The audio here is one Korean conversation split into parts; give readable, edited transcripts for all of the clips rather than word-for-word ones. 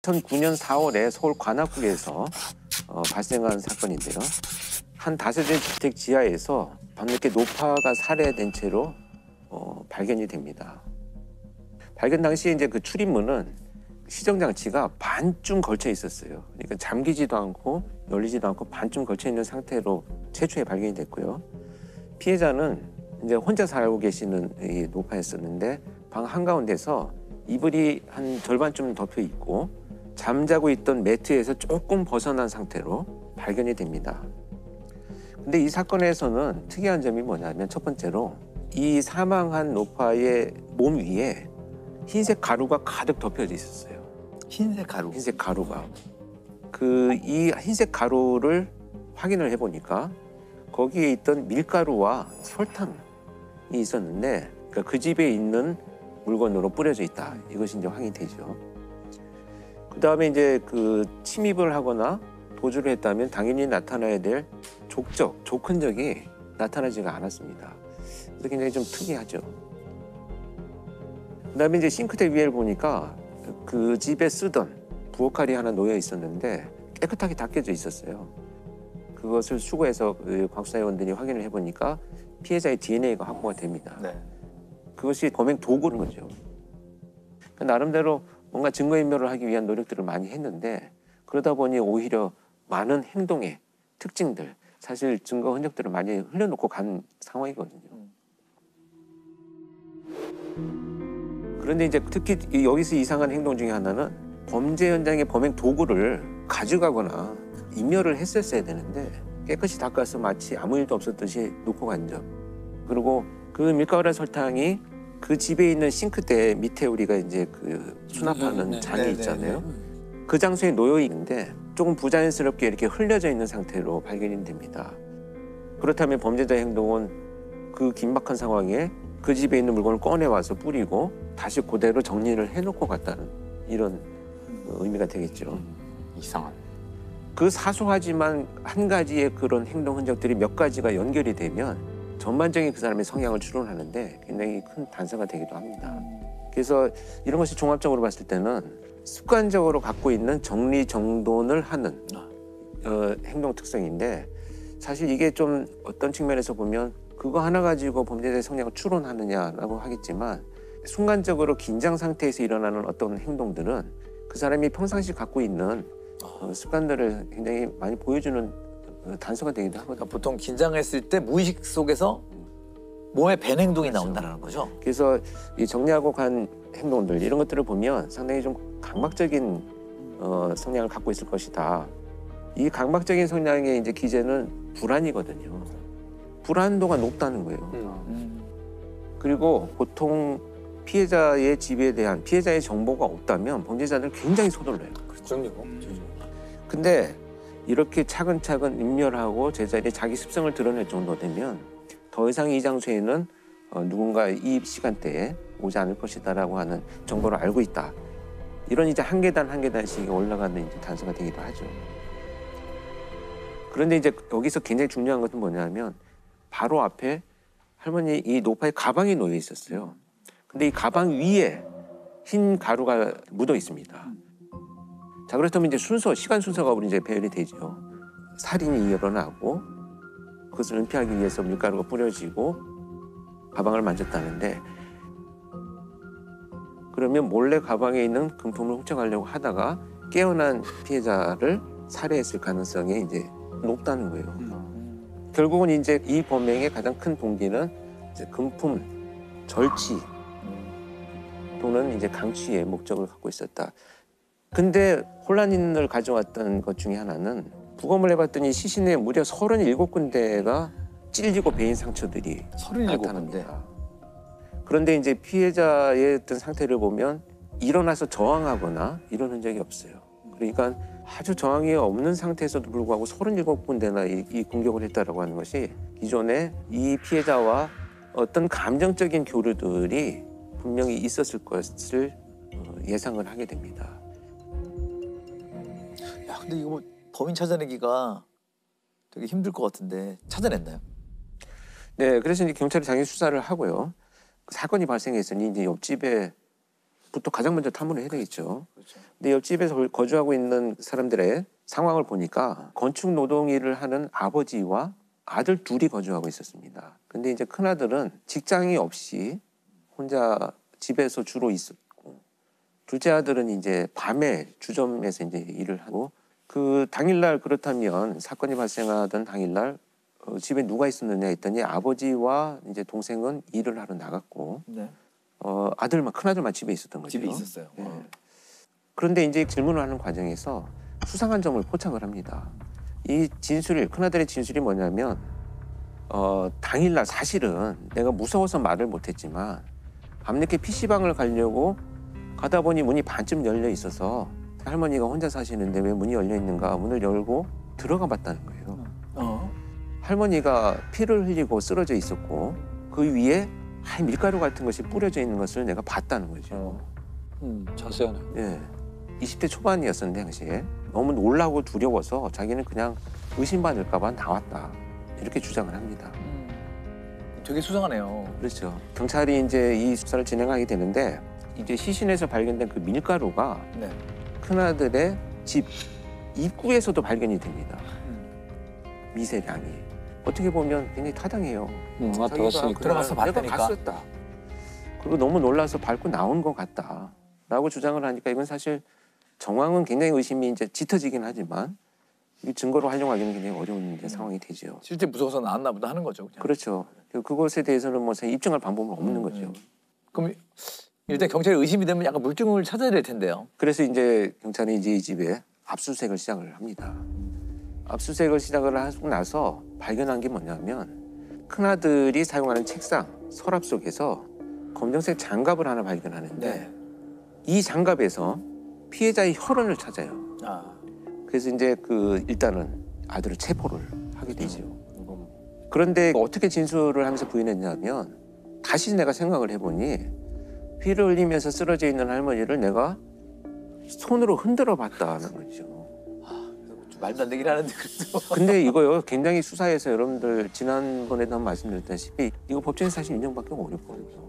2009년 4월에 서울 관악구에서 발생한 사건인데요. 한 다세대 주택 지하에서 밤늦게 노파가 살해된 채로 발견이 됩니다. 발견 당시에 이제 그 출입문은 시정 장치가 반쯤 걸쳐 있었어요. 그러니까 잠기지도 않고 열리지도 않고 반쯤 걸쳐 있는 상태로 최초에 발견이 됐고요. 피해자는 이제 혼자 살고 계시는 이 노파였었는데 방 한가운데서 이불이 한 절반쯤 덮여 있고 잠자고 있던 매트에서 조금 벗어난 상태로 발견이 됩니다. 근데 이 사건에서는 특이한 점이 뭐냐면 첫 번째로 이 사망한 노파의 몸 위에 흰색 가루가 가득 덮여져 있었어요. 흰색 가루? 흰색 가루가. 이 흰색 가루를 확인을 해보니까 거기에 있던 밀가루와 설탕이 있었는데 그러니까 그 집에 있는 물건으로 뿌려져 있다. 이것이 이제 확인이 되죠. 그 다음에 이제 그 침입을 하거나 도주를 했다면 당연히 나타나야 될 족 흔적이 나타나지가 않았습니다. 그래서 굉장히 좀 특이하죠. 그 다음에 이제 싱크대 위를 보니까 그 집에 쓰던 부엌칼이 하나 놓여 있었는데 깨끗하게 닦여져 있었어요. 그것을 수거해서 그 과학수사위원들이 확인을 해보니까 피해자의 DNA가 확보가 됩니다. 네. 그것이 범행 도구인 거죠. 그러니까 나름대로 뭔가 증거인멸을 하기 위한 노력들을 많이 했는데 그러다 보니 오히려 많은 행동의 특징들, 사실 증거 흔적들을 많이 흘려놓고 간 상황이거든요. 그런데 이제 특히 여기서 이상한 행동 중에 하나는 범죄 현장의 범행 도구를 가져가거나 인멸을 했었어야 되는데 깨끗이 닦아서 마치 아무 일도 없었듯이 놓고 간 점. 그리고 그 밀가루랑 설탕이 그 집에 있는 싱크대 밑에 우리가 이제 그 수납하는 장이 있잖아요. 그 장소에 놓여 있는데 조금 부자연스럽게 이렇게 흘려져 있는 상태로 발견이 됩니다. 그렇다면 범죄자의 행동은 그 긴박한 상황에 그 집에 있는 물건을 꺼내와서 뿌리고 다시 그대로 정리를 해놓고 갔다는 이런 의미가 되겠죠. 이상한. 그 사소하지만 한 가지의 그런 행동 흔적들이 몇 가지가 연결이 되면 전반적인 그 사람의 성향을 추론하는데 굉장히 큰 단서가 되기도 합니다. 그래서 이런 것이 종합적으로 봤을 때는 습관적으로 갖고 있는 정리정돈을 하는 행동 특성인데 사실 이게 좀 어떤 측면에서 보면 그거 하나 가지고 범죄자의 성향을 추론하느냐라고 하겠지만 순간적으로 긴장 상태에서 일어나는 어떤 행동들은 그 사람이 평상시 갖고 있는 습관들을 굉장히 많이 보여주는 단서가 되기도 하거든요. 그러니까 보통 긴장했을 때 무의식 속에서 몸에 밴 행동이 나온다는 거죠. 그래서 이 정리하고 간 행동들 이런 것들을 보면 상당히 좀 강박적인 성향을 갖고 있을 것이다. 이 강박적인 성향의 이제 기제는 불안이거든요. 불안도가 높다는 거예요. 그리고 보통 피해자의 집에 대한 피해자의 정보가 없다면 범죄자들은 굉장히 서둘러요. 그렇죠. 근데 이렇게 차근차근 인멸하고 제자리에 자기 습성을 드러낼 정도 되면 더 이상 이 장소에는 누군가 이 시간대에 오지 않을 것이다라고 하는 정보를 알고 있다. 이런 이제 한 계단 한 계단씩 올라가는 이제 단서가 되기도 하죠. 그런데 이제 여기서 굉장히 중요한 것은 뭐냐면 바로 앞에 할머니 이 노파의 가방이 놓여 있었어요. 근데 이 가방 위에 흰 가루가 묻어 있습니다. 자, 그렇다면 이제 시간 순서가 우리 이제 배열이 되죠. 살인이 일어나고 그것을 은폐하기 위해서 밀가루가 뿌려지고 가방을 만졌다는데 그러면 몰래 가방에 있는 금품을 훔쳐가려고 하다가 깨어난 피해자를 살해했을 가능성이 이제 높다는 거예요. 결국은 이제 이 범행의 가장 큰 동기는 이제 금품 절취 또는 이제 강취의 목적을 갖고 있었다. 근데 혼란을 가져왔던 것 중에 하나는 부검을 해봤더니 시신에 무려 37군데가 찔리고 베인 상처들이 37군데. 나타납니다. 그런데 이제 피해자의 어떤 상태를 보면 일어나서 저항하거나 이런 흔적이 없어요. 그러니까 아주 저항이 없는 상태에서도 불구하고 37군데나 이 공격을 했다라고 하는 것이 기존에 이 피해자와 어떤 감정적인 교류들이 분명히 있었을 것을 예상을 하게 됩니다. 야, 근데 이거 뭐 범인 찾아내기가 되게 힘들 것 같은데 찾아냈나요? 네, 그래서 이제 경찰이 당연히 수사를 하고요. 사건이 발생했으니 이제 옆집에 부터 가장 먼저 탐문을 해야 되겠죠. 그렇죠. 근데 옆집에서 거주하고 있는 사람들의 상황을 보니까 건축 노동 일을 하는 아버지와 아들 둘이 거주하고 있었습니다. 근데 이제 큰아들은 직장이 없이 혼자 집에서 주로 있었고, 둘째 아들은 이제 밤에 주점에서 이제 일을 하고, 그 당일날 그렇다면 사건이 발생하던 당일날 집에 누가 있었느냐 했더니 아버지와 이제 동생은 일을 하러 나갔고, 네. 아들만 큰아들만 집에 있었던 거죠. 집에 있었어요. 예. 그런데 이제 질문을 하는 과정에서 수상한 점을 포착을 합니다. 이 진술이 큰아들의 진술이 뭐냐면 당일날 사실은 내가 무서워서 말을 못했지만 밤늦게 PC방을 가려고 가다 보니 문이 반쯤 열려 있어서 할머니가 혼자 사시는데 왜 문이 열려 있는가 문을 열고 들어가 봤다는 거예요. 할머니가 피를 흘리고 쓰러져 있었고 그 위에 하얀 밀가루 같은 것이 뿌려져 있는 것을 내가 봤다는 거죠. 자세하네. 예. 20대 초반이었었는데 당시에 너무 놀라고 두려워서 자기는 그냥 의심받을까 봐 나왔다. 이렇게 주장을 합니다. 되게 수상하네요. 그렇죠. 경찰이 이제 이 수사를 진행하게 되는데 이제 시신에서 발견된 그 밀가루가 네. 큰아들의 집 입구에서도 발견이 됩니다. 미세량이. 어떻게 보면 굉장히 타당해요. 들어갔으니까. 들어가서 내가 봤다니까. 봤었다. 그리고 너무 놀라서 밟고 나온 것 같다라고 주장을 하니까 이건 사실 정황은 굉장히 의심이 이제 짙어지긴 하지만 이 증거로 활용하기는 굉장히 어려운 이제 상황이 되죠. 실제 무서워서 나왔나 보다 하는 거죠. 그냥. 그렇죠. 그것에 대해서는 뭐 입증할 방법은 없는 거죠. 그럼 일단 경찰이 의심이 되면 약간 물증을 찾아야 될 텐데요. 그래서 이제 경찰이 이제 이 집에 압수수색을 시작을 합니다. 압수수색을 시작을 하고 나서 발견한 게 뭐냐면 큰아들이 사용하는 책상, 서랍 속에서 검정색 장갑을 하나 발견하는데 네. 이 장갑에서 피해자의 혈흔을 찾아요. 그래서 이제 일단은 아들을 체포를 하게 되죠. 그런데 어떻게 진술을 하면서 부인했냐면 다시 내가 생각을 해보니 피를 흘리면서 쓰러져 있는 할머니를 내가 손으로 흔들어 봤다는 거죠. 좀 말도 안 되긴 하는데 그래도. 근데 이거요 굉장히 수사에서 여러분들 지난번에도 한번 말씀드렸다시피 이거 법정에서 사실 인정받기 어렵거든요.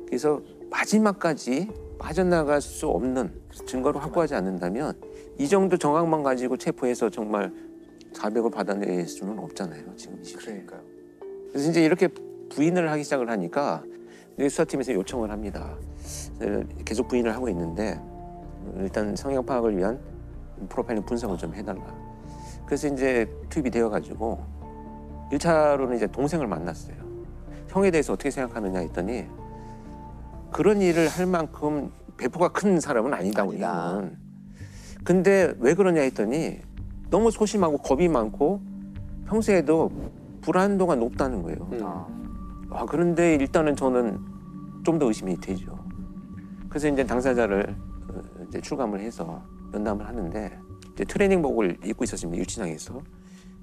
그래서 마지막까지 빠져나갈 수 없는 증거를 확보하지 않는다면 이 정도 정황만 가지고 체포해서 정말 자백을 받아낼 수는 없잖아요. 지금 이 시기에. 그러니까요. 그래서 이제 이렇게 부인을 하기 시작을 하니까 수사팀에서 요청을 합니다. 계속 부인을 하고 있는데 일단 성형 파악을 위한 프로파일링 분석을 좀 해달라. 그래서 이제 투입이 되어가지고 1차로는 이제 동생을 만났어요. 형에 대해서 어떻게 생각하느냐 했더니 그런 일을 할 만큼 배포가 큰 사람은 아니다. 우리는. 근데 왜 그러냐 했더니 너무 소심하고 겁이 많고 평소에도 불안도가 높다는 거예요. 그런데 일단은 저는 좀 더 의심이 되죠. 그래서 이제 당사자를 이제 출감을 해서 면담을 하는데 이제 트레이닝복을 입고 있었습니다. 유치장에서.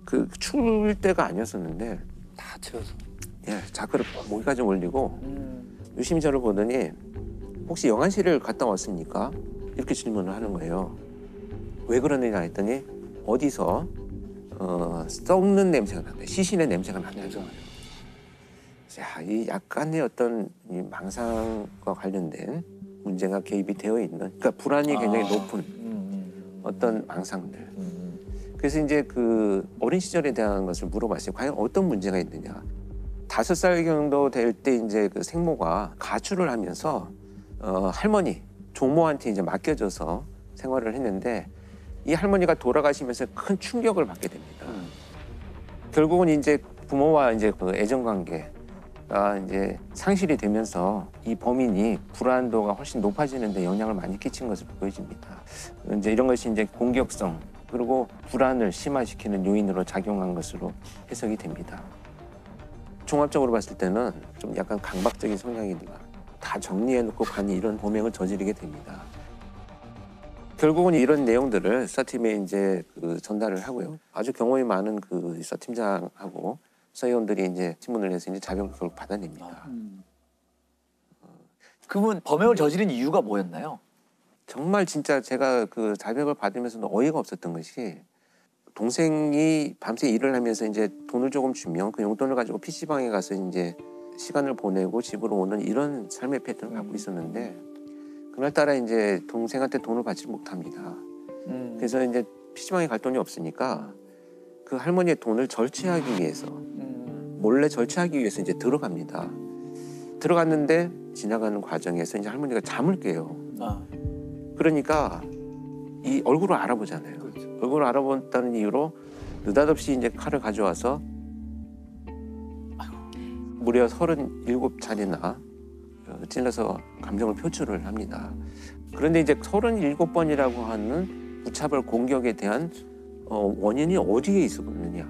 그 추울 때가 아니었었는데 다 채워서. 예, 자크를 목에까지 올리고 유심히 저를 보더니 혹시 영안실을 갔다 왔습니까? 이렇게 질문을 하는 거예요. 왜 그러느냐 했더니 어디서 썩는 냄새가 난다. 시신의 냄새가 난다. 자, 이 약간의 어떤 이 망상과 관련된 문제가 개입이 되어 있는, 그러니까 불안이 굉장히 높은 어떤 망상들. 그래서 이제 그 어린 시절에 대한 것을 물어봤어요. 과연 어떤 문제가 있느냐. 5살 정도 될 때 이제 그 생모가 가출을 하면서 할머니 조모한테 이제 맡겨져서 생활을 했는데 이 할머니가 돌아가시면서 큰 충격을 받게 됩니다. 결국은 이제 부모와 이제 그 애정 관계가 이제 상실이 되면서 이 범인이 불안도가 훨씬 높아지는 데 영향을 많이 끼친 것으로 보여집니다. 이제 이런 것이 이제 공격성 그리고 불안을 심화시키는 요인으로 작용한 것으로 해석이 됩니다. 종합적으로 봤을 때는 좀 약간 강박적인 성향이니까 다 정리해놓고 간이 이런 범행을 저지르게 됩니다. 결국은 이런 내용들을 수사팀에 이제 전달을 하고요. 아주 경험이 많은 그 수사팀장하고 수사위원들이 이제 신문을 내서 이제 자백을 결국 받아냅니다. 그러면 범행을 저지른 이유가 뭐였나요? 정말 진짜 제가 그 자백을 받으면서도 어이가 없었던 것이 동생이 밤새 일을 하면서 이제 돈을 조금 주면 그 용돈을 가지고 PC방에 가서 이제 시간을 보내고 집으로 오는 이런 삶의 패턴을 갖고 있었는데 그날따라 이제 동생한테 돈을 받지 못합니다. 그래서 이제 PC방에 갈 돈이 없으니까 그 할머니의 돈을 절취하기 위해서 몰래 절취하기 위해서 이제 들어갑니다. 들어갔는데 지나가는 과정에서 이제 할머니가 잠을 깨요. 그러니까 이 얼굴을 알아보잖아요. 그렇죠. 얼굴을 알아본다는 이유로 느닷없이 이제 칼을 가져와서 무려 37차례나 찔러서 감정을 표출을 합니다. 그런데 이제 37번이라고 하는 무차별 공격에 대한 원인이 어디에 있었느냐.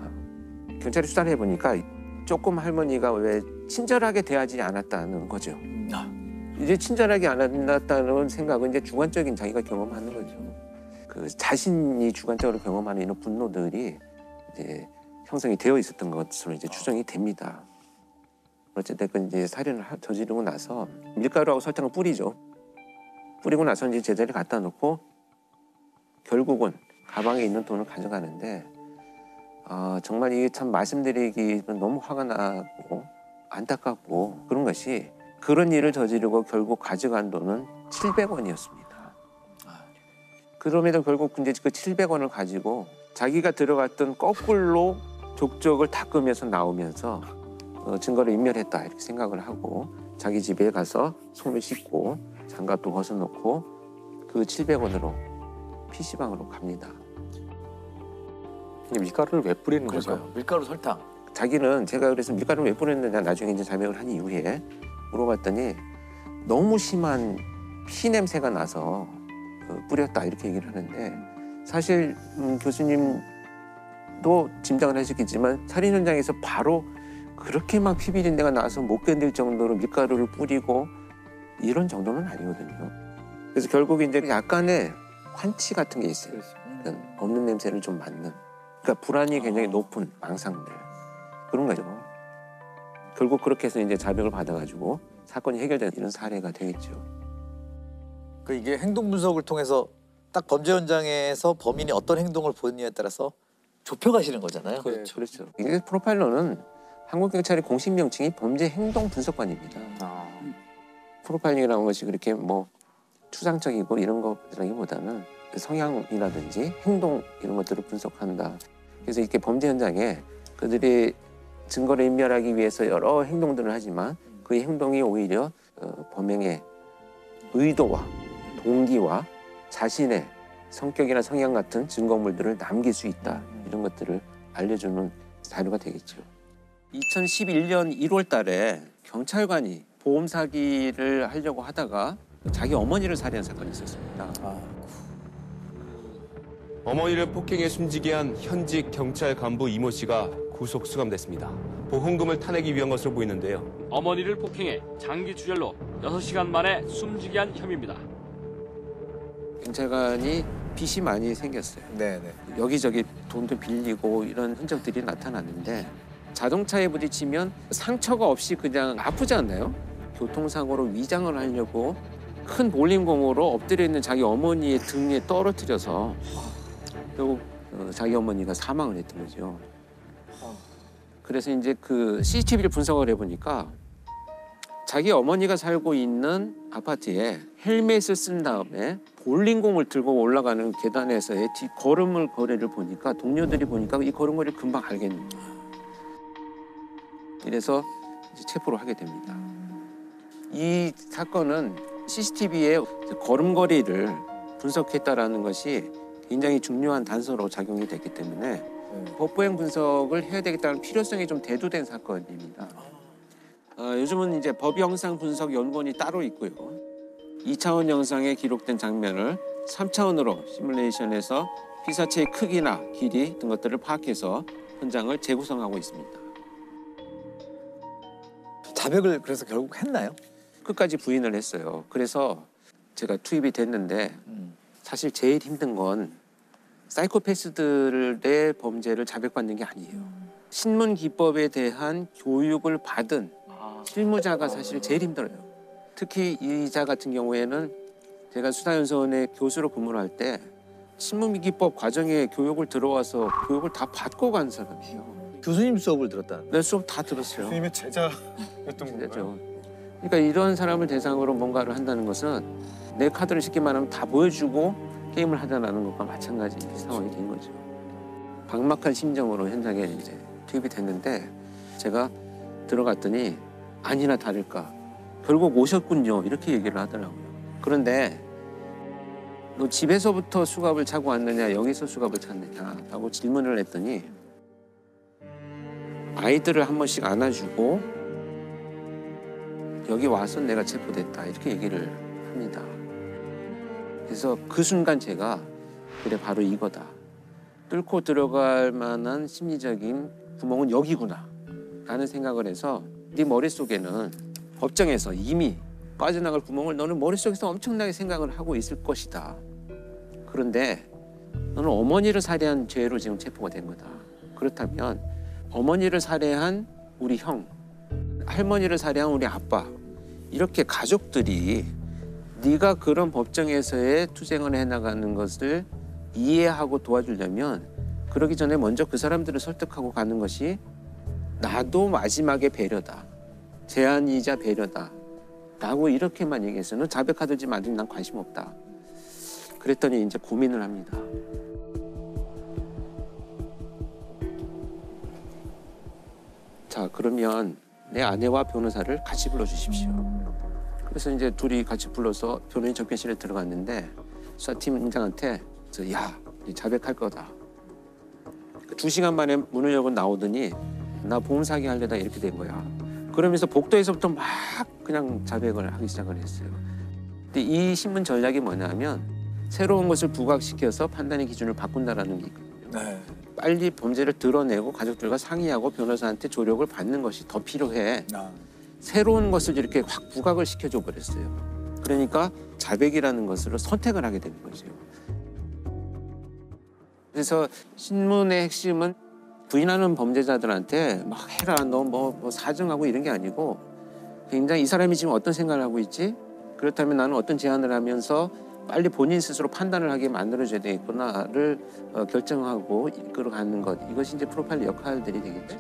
경찰이 수사를 해보니까 조금 할머니가 왜 친절하게 대하지 않았다는 거죠. 이제 친절하게 안 했다는 생각은 이제 주관적인 자기가 경험하는 거죠. 그 자신이 주관적으로 경험하는 이런 분노들이 이제 형성이 되어 있었던 것으로 이제 추정이 됩니다. 어쨌든 이제 살인을 저지르고 나서 밀가루하고 설탕을 뿌리죠. 뿌리고 나서 이제 제자리에 갖다 놓고 결국은 가방에 있는 돈을 가져가는데 정말 이게 참 말씀드리기는 너무 화가 나고 안타깝고 그런 것이 그런 일을 저지르고 결국 가져간 돈은 700원이었습니다. 그럼에도 결국 이제 그 700원을 가지고 자기가 들어갔던 거꾸로 족적을 닦으면서 나오면서 증거를 인멸했다 이렇게 생각을 하고 자기 집에 가서 손을 씻고 장갑도 벗어놓고 그 700원으로 PC방으로 갑니다. 밀가루를 왜 뿌리는 거죠? 그러니까요. 밀가루 설탕. 자기는 제가 그래서 밀가루를 왜 뿌렸느냐 나중에 이제 자백을 한 이후에 물어봤더니 너무 심한 피 냄새가 나서 뿌렸다 이렇게 얘기를 하는데 사실 교수님도 짐작을 하셨겠지만 살인 현장에서 바로 그렇게 막 피 비린내가 나서 못 견딜 정도로 밀가루를 뿌리고 이런 정도는 아니거든요. 그래서 결국 이제 약간의 환치 같은 게 있어요. 그러니까 없는 냄새를 좀 맡는. 그러니까 불안이 굉장히 높은 망상들 그런 거죠. 결국 그렇게 해서 이제 자백을 받아가지고 사건이 해결된 이런 사례가 되겠죠. 그 이게 행동 분석을 통해서 딱 범죄 현장에서 범인이 어떤 행동을 보느냐에 따라서 좁혀가시는 거잖아요. 그렇죠. 이게 프로파일러는 한국 경찰의 공식 명칭이 범죄 행동 분석관입니다. 프로파일링이라는 것이 그렇게 뭐 추상적이고 이런 것이라기보다는 성향이라든지 행동 이런 것들을 분석한다. 그래서 이렇게 범죄 현장에 그들이 증거를 인멸하기 위해서 여러 행동들을 하지만 그 행동이 오히려 범행의 의도와 동기와 자신의 성격이나 성향 같은 증거물들을 남길 수 있다. 이런 것들을 알려주는 자료가 되겠죠. 2011년 1월 달에 경찰관이 보험 사기를 하려고 하다가 자기 어머니를 살해한 사건이 있었습니다. 어머니를 폭행해 숨지게 한 현직 경찰 간부 이모 씨가 구속 수감됐습니다. 보험금을 타내기 위한 것으로 보이는데요. 어머니를 폭행해 장기 출혈로 6시간 만에 숨지게 한 혐의입니다. 경찰관이 빚이 많이 생겼어요. 네네. 여기저기 돈도 빌리고 이런 흔적들이 나타났는데 자동차에 부딪히면 상처가 없이 그냥 아프지 않나요? 교통사고로 위장을 하려고 큰 볼링공으로 엎드려 있는 자기 어머니의 등에 떨어뜨려서 결국 자기 어머니가 사망을 했던 거죠. 그래서 이제 그 CCTV를 분석을 해보니까 자기 어머니가 살고 있는 아파트에 헬멧을 쓴 다음에 볼링공을 들고 올라가는 계단에서의 걸음을 거리를 보니까 동료들이 보니까 이 걸음걸이를 금방 알겠는 거예요. 이래서 이제 체포를 하게 됩니다. 이 사건은 CCTV의 걸음걸이를 분석했다라는 것이 굉장히 중요한 단서로 작용이 됐기 때문에 법부행 분석을 해야 되겠다는 필요성이 좀 대두된 사건입니다. 요즘은 이제 법 영상 분석 연구원이 따로 있고요. 2차원 영상에 기록된 장면을 3차원으로 시뮬레이션해서 피사체의 크기나 길이 등 것들을 파악해서 현장을 재구성하고 있습니다. 자백을 그래서 결국 했나요? 끝까지 부인을 했어요. 그래서 제가 투입이 됐는데 사실 제일 힘든 건 사이코패스들의 범죄를 자백받는 게 아니에요. 신문 기법에 대한 교육을 받은 실무자가 사실 제일 힘들어요. 특히 이자 같은 경우에는 제가 수사연수원에 교수로 근무를 할 때 신문 기법 과정에 교육을 들어와서 교육을 다 받고 간 사람이에요. 교수님 수업을 들었다. 내 수업 다 들었어요. 교수님의 제자였던 건가요? 그러니까 이런 사람을 대상으로 뭔가를 한다는 것은 내 카드를 쉽게 말하면 다 보여주고 게임을 하자라는 것과 마찬가지 상황이 된 거죠. 막막한 심정으로 현장에 이제 투입이 됐는데 제가 들어갔더니 아니나 다를까 결국 오셨군요 이렇게 얘기를 하더라고요. 그런데 너 집에서부터 수갑을 차고 왔느냐 여기서 수갑을 찼느냐 라고 질문을 했더니 아이들을 한 번씩 안아주고 여기 와서 내가 체포됐다 이렇게 얘기를 합니다. 그래서 그 순간 제가 그래 바로 이거다. 뚫고 들어갈 만한 심리적인 구멍은 여기구나 라는 생각을 해서 네 머릿속에는 법정에서 이미 빠져나갈 구멍을 너는 머릿속에서 엄청나게 생각을 하고 있을 것이다. 그런데 너는 어머니를 살해한 죄로 지금 체포가 된 거다. 그렇다면 어머니를 살해한 우리 형, 할머니를 살해한 우리 아빠 이렇게 가족들이 네가 그런 법정에서의 투쟁을 해나가는 것을 이해하고 도와주려면 그러기 전에 먼저 그 사람들을 설득하고 가는 것이 나도 마지막에 배려다. 제안이자 배려다. 라고 이렇게만 얘기해서는 자백하든지 말든지 난 관심 없다. 그랬더니 이제 고민을 합니다. 자, 그러면 내 아내와 변호사를 같이 불러주십시오. 그래서 이제 둘이 같이 불러서 변호인 접견실에 들어갔는데 수사팀장한테 야, 자백할 거다. 2시간 만에 문을 열고 나오더니 나 보험 사기 하려다 이렇게 된 거야. 그러면서 복도에서부터 막 그냥 자백을 하기 시작을 했어요. 근데 이 신문 전략이 뭐냐면 새로운 것을 부각시켜서 판단의 기준을 바꾼다라는 게 있거든요. 네. 빨리 범죄를 드러내고 가족들과 상의하고 변호사한테 조력을 받는 것이 더 필요해. 새로운 것을 이렇게 확 부각을 시켜줘 버렸어요. 그러니까 자백이라는 것으로 선택을 하게 되는 거죠. 그래서 신문의 핵심은 부인하는 범죄자들한테 막 해라 너 뭐 사정하고 이런 게 아니고 굉장히 이 사람이 지금 어떤 생각을 하고 있지? 그렇다면 나는 어떤 제안을 하면서 빨리 본인 스스로 판단을 하게 만들어줘야 되겠구나를 결정하고 이끌어가는 것 이것이 이제 프로파일러 역할들이 되겠죠.